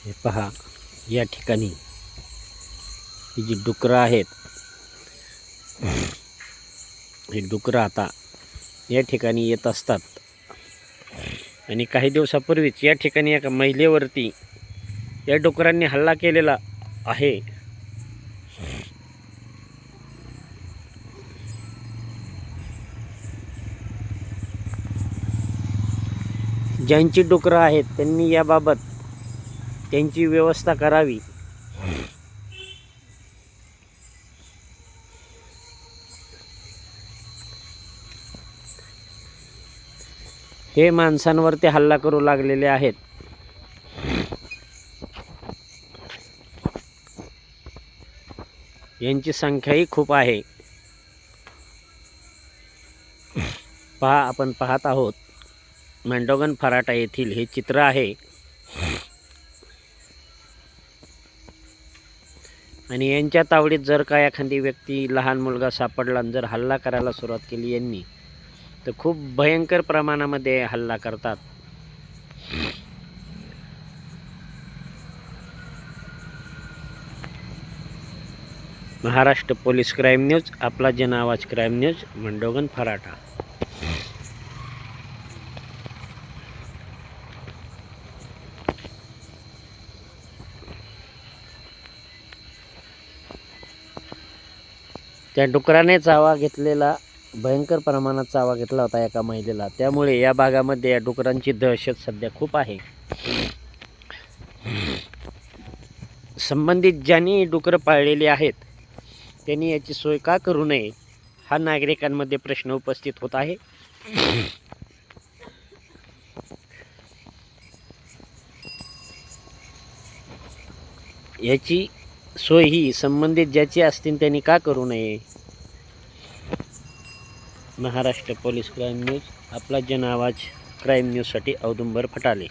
हे पहा, या ठिकाणी ही जी डुकरं आहेत, ही डुकरं आता या ठिकाणी येत असतात आणि काही दिवसापूर्वीच या ठिकाणी एका महिलेवरती या डुकरांनी हल्ला केलेला आहे. ज्यांची डुकरं आहेत त्यांनी याबाबत त्यांची व्यवस्था करावी. हे माणसांवरती हल्ला करू लागलेले आहेत. यांची संख्याही खूप आहे. पहा, आपण पाहत आहोत मेंढोगण फराटा येथील हे चित्र आहे. आणि यांच्या तावडीत जर का एखादी व्यक्ती, लहान मुलगा सापडला आणि जर हल्ला करायला सुरुवात केली यांनी, तर खूप भयंकर प्रमाणामध्ये हल्ला करतात. महाराष्ट्र पोलीस क्राईम न्यूज, आपला जन आवाज क्राईम न्यूज, मेंढोगण फराटा. त्या डुकराने चावा घेतलेला, भयंकर प्रमाणात चावा घेतला होता एका महिलेला. त्यामुळे या भागामध्ये या डुकरांची दहशत सध्या खूप आहे. संबंधित ज्यांनी डुकरं पाळलेली आहेत त्यांनी याची सोय का करू नये, हा नागरिकांमध्ये प्रश्न उपस्थित होत आहे. याची सोय ही संबंधित ज्याची असतील त्यांनी का करू नये. महाराष्ट्र पोलीस क्राईम न्यूज, आपला जन आवाज क्राईम न्यूजसाठी औदुंबर फटाले.